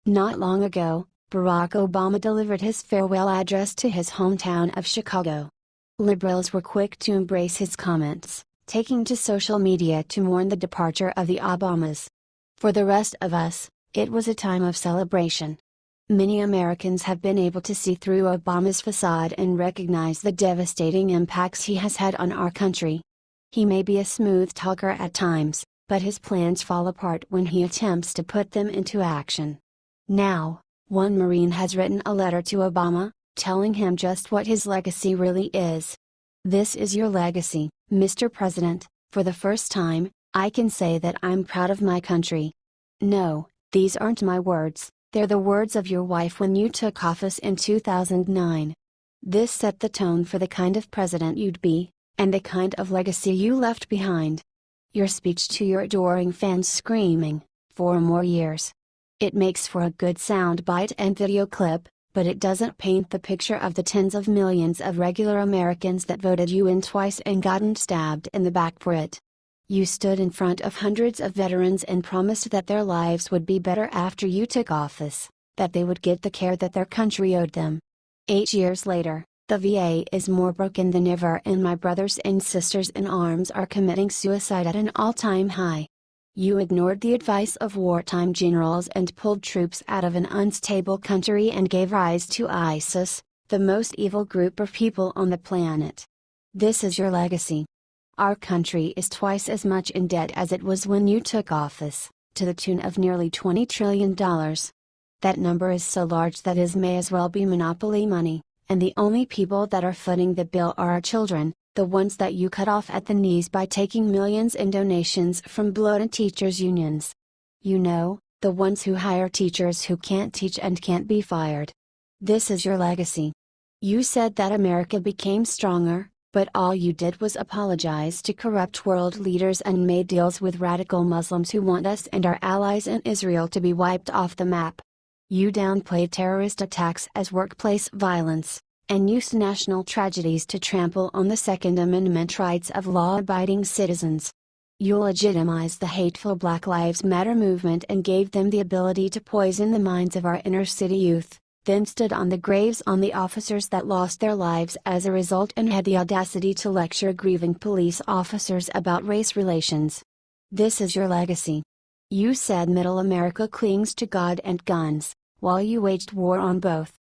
Not long ago, Barack Obama delivered his farewell address to his hometown of Chicago. Liberals were quick to embrace his comments, taking to social media to mourn the departure of the Obamas. For the rest of us, it was a time of celebration. Many Americans have been able to see through Obama's facade and recognize the devastating impacts he has had on our country. He may be a smooth talker at times, but his plans fall apart when he attempts to put them into action. Now, one Marine has written a letter to Obama, telling him just what his legacy really is. "This is your legacy, Mr. President. For the first time, I can say that I'm proud of my country. No, these aren't my words, they're the words of your wife when you took office in 2009. This set the tone for the kind of president you'd be, and the kind of legacy you left behind. Your speech to your adoring fans screaming, 4 more years. It makes for a good soundbite and video clip, but it doesn't paint the picture of the tens of millions of regular Americans that voted you in twice and gotten stabbed in the back for it. You stood in front of hundreds of veterans and promised that their lives would be better after you took office, that they would get the care that their country owed them. 8 years later, the VA is more broken than ever and my brothers and sisters in arms are committing suicide at an all-time high. You ignored the advice of wartime generals and pulled troops out of an unstable country and gave rise to ISIS, the most evil group of people on the planet. This is your legacy. Our country is twice as much in debt as it was when you took office, to the tune of nearly $20 trillion. That number is so large that it may as well be monopoly money, and the only people that are footing the bill are our children, the ones that you cut off at the knees by taking millions in donations from bloated teachers' unions. You know, the ones who hire teachers who can't teach and can't be fired. This is your legacy. You said that America became stronger, but all you did was apologize to corrupt world leaders and made deals with radical Muslims who want us and our allies in Israel to be wiped off the map. You downplayed terrorist attacks as workplace violence, and used national tragedies to trample on the Second Amendment rights of law-abiding citizens. You legitimized the hateful Black Lives Matter movement and gave them the ability to poison the minds of our inner-city youth, then stood on the graves on the officers that lost their lives as a result and had the audacity to lecture grieving police officers about race relations. This is your legacy. You said Middle America clings to God and guns, while you waged war on both.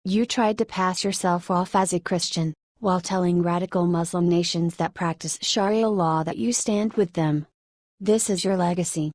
You tried to pass yourself off as a Christian, while telling radical Muslim nations that practice Sharia law that you stand with them. This is your legacy.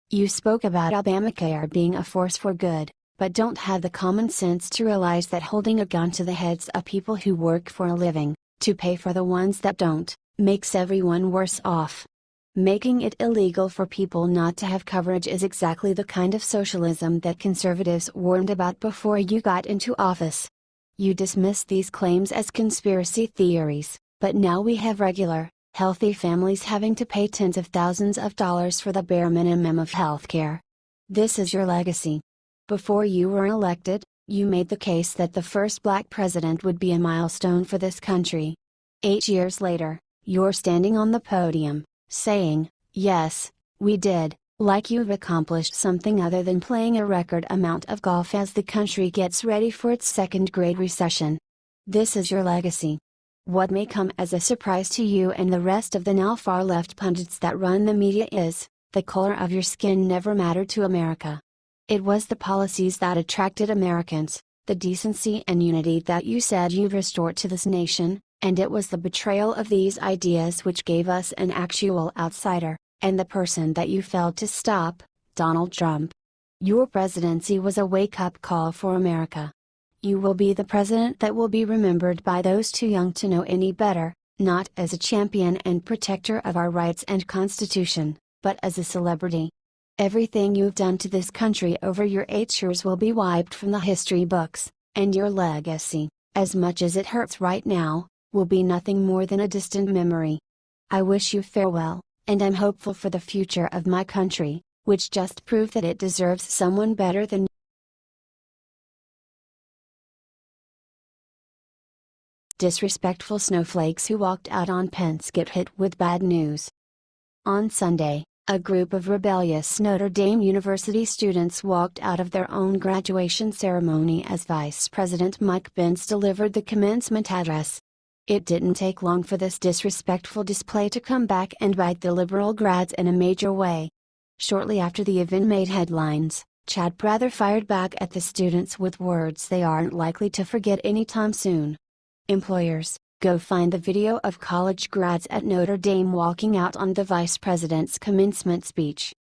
You spoke about Obamacare being a force for good, but don't have the common sense to realize that holding a gun to the heads of people who work for a living, to pay for the ones that don't, makes everyone worse off. Making it illegal for people not to have coverage is exactly the kind of socialism that conservatives warned about before you got into office. You dismissed these claims as conspiracy theories, but now we have regular, healthy families having to pay tens of thousands of dollars for the bare minimum of healthcare. This is your legacy. Before you were elected, you made the case that the first Black president would be a milestone for this country. 8 years later, you're standing on the podium, saying, "Yes, we did," like you've accomplished something other than playing a record amount of golf as the country gets ready for its second Great Recession. This is your legacy. What may come as a surprise to you and the rest of the now far left pundits that run the media is, the color of your skin never mattered to America. It was the policies that attracted Americans, the decency and unity that you said you'd restore to this nation, and it was the betrayal of these ideas which gave us an actual outsider, and the person that you failed to stop, Donald Trump. Your presidency was a wake-up call for America. You will be the president that will be remembered by those too young to know any better, not as a champion and protector of our rights and Constitution, but as a celebrity. Everything you've done to this country over your 8 years will be wiped from the history books, and your legacy, as much as it hurts right now, will be nothing more than a distant memory. I wish you farewell, and I'm hopeful for the future of my country, which just proved that it deserves someone better than you. Disrespectful snowflakes who walked out on Pence get hit with bad news. On Sunday, A group of rebellious Notre Dame University students walked out of their own graduation ceremony as Vice President Mike Pence delivered the commencement address. It didn't take long for this disrespectful display to come back and bite the liberal grads in a major way. Shortly after the event made headlines, Chad Prather fired back at the students with words they aren't likely to forget anytime soon. Employers, go find the video of college grads at Notre Dame walking out on the vice president's commencement speech.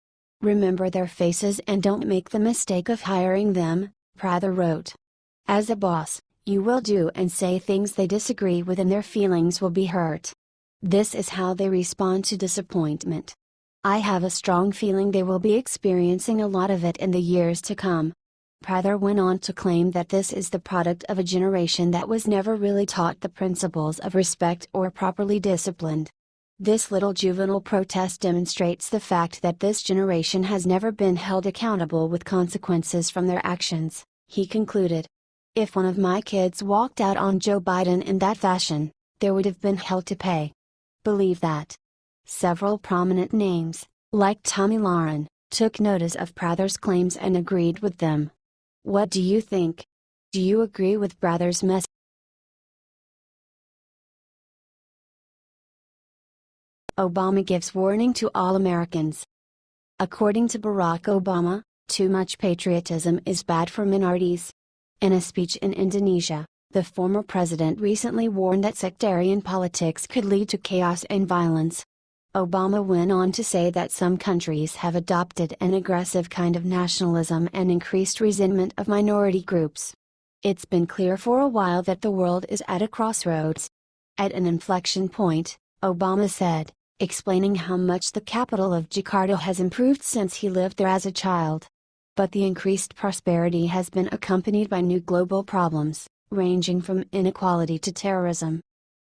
Remember their faces and don't make the mistake of hiring them, Prather wrote. As a boss, you will do and say things they disagree with and their feelings will be hurt. This is how they respond to disappointment. I have a strong feeling they will be experiencing a lot of it in the years to come. Prather went on to claim that this is the product of a generation that was never really taught the principles of respect or properly disciplined. This little juvenile protest demonstrates the fact that this generation has never been held accountable with consequences from their actions, he concluded. If one of my kids walked out on Joe Biden in that fashion, there would have been hell to pay. Believe that. Several prominent names, like Tomi Lahren, took notice of Prather's claims and agreed with them. What do you think? Do you agree with Prather's message? Obama gives warning to all Americans. According to Barack Obama, too much patriotism is bad for minorities. In a speech in Indonesia, the former president recently warned that sectarian politics could lead to chaos and violence. Obama went on to say that some countries have adopted an aggressive kind of nationalism and increased resentment of minority groups. It's been clear for a while that the world is at a crossroads. At an inflection point, Obama said, explaining how much the capital of Jakarta has improved since he lived there as a child. But the increased prosperity has been accompanied by new global problems, ranging from inequality to terrorism.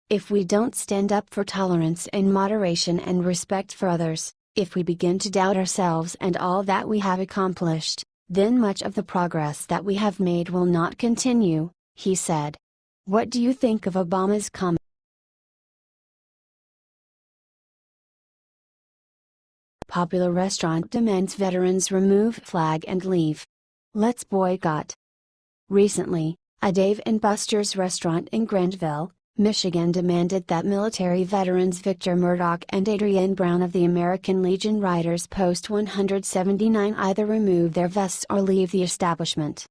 If we don't stand up for tolerance and moderation and respect for others, if we begin to doubt ourselves and all that we have accomplished, then much of the progress that we have made will not continue, he said. What do you think of Obama's comment? Popular restaurant demands veterans remove flag and leave. Let's boycott. Recently, a Dave & Buster's restaurant in Grandville, Michigan demanded that military veterans Victor Murdoch and Adrienne Brown of the American Legion Riders Post 179 either remove their vests or leave the establishment.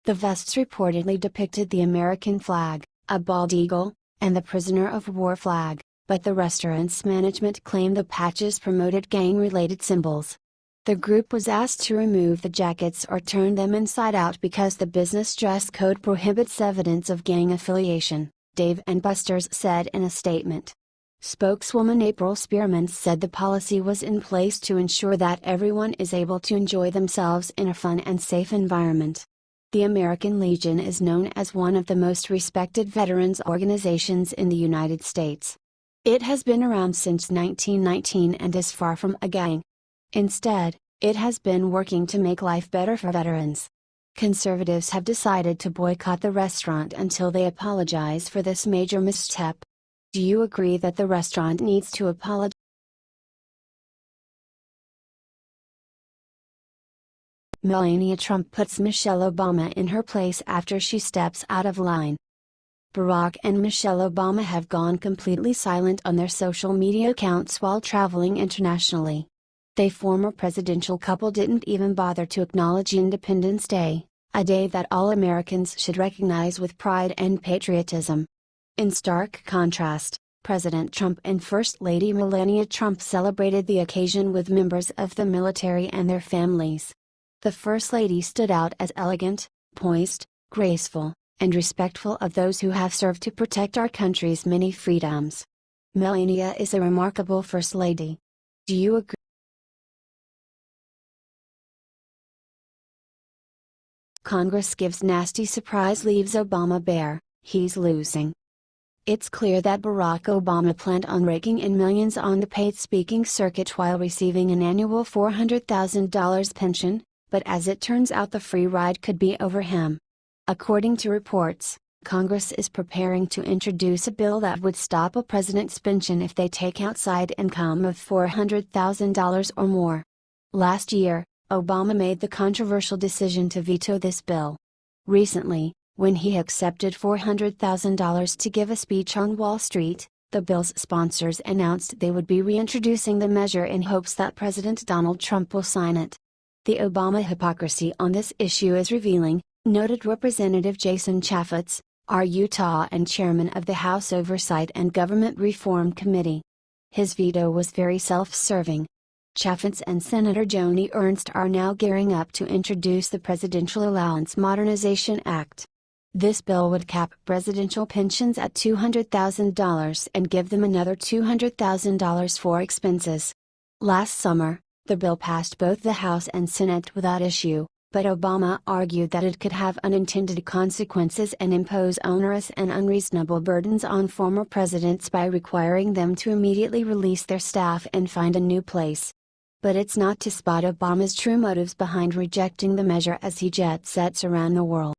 The vests reportedly depicted the American flag, a bald eagle, and the prisoner of war flag, but the restaurant's management claimed the patches promoted gang-related symbols. The group was asked to remove the jackets or turn them inside out because the business dress code prohibits evidence of gang affiliation, Dave & Buster's said in a statement. Spokeswoman April Spearman said the policy was in place to ensure that everyone is able to enjoy themselves in a fun and safe environment. The American Legion is known as one of the most respected veterans organizations in the United States. It has been around since 1919 and is far from a gang. Instead, it has been working to make life better for veterans. Conservatives have decided to boycott the restaurant until they apologize for this major misstep. Do you agree that the restaurant needs to apologize? Melania Trump puts Michelle Obama in her place after she steps out of line. Barack and Michelle Obama have gone completely silent on their social media accounts while traveling internationally. The former presidential couple didn't even bother to acknowledge Independence Day, a day that all Americans should recognize with pride and patriotism. In stark contrast, President Trump and First Lady Melania Trump celebrated the occasion with members of the military and their families. The First Lady stood out as elegant, poised, graceful, and respectful of those who have served to protect our country's many freedoms. Melania is a remarkable First Lady. Do you agree? Congress gives nasty surprise leaves Obama bare, he's losing. It's clear that Barack Obama planned on raking in millions on the paid speaking circuit while receiving an annual $400,000 pension, but as it turns out the free ride could be over him. According to reports, Congress is preparing to introduce a bill that would stop a president's pension if they take outside income of $400,000 or more. Last year, Obama made the controversial decision to veto this bill. Recently, when he accepted $400,000 to give a speech on Wall Street, the bill's sponsors announced they would be reintroducing the measure in hopes that President Donald Trump will sign it. The Obama hypocrisy on this issue is revealing, noted Representative Jason Chaffetz, our Utah and chairman of the House Oversight and Government Reform Committee. His veto was very self-serving. Chaffetz and Senator Joni Ernst are now gearing up to introduce the Presidential Allowance Modernization Act. This bill would cap presidential pensions at $200,000 and give them another $200,000 for expenses. Last summer, the bill passed both the House and Senate without issue, but Obama argued that it could have unintended consequences and impose onerous and unreasonable burdens on former presidents by requiring them to immediately release their staff and find a new place. But it's not to spot Obama's true motives behind rejecting the measure as he jet sets around the world.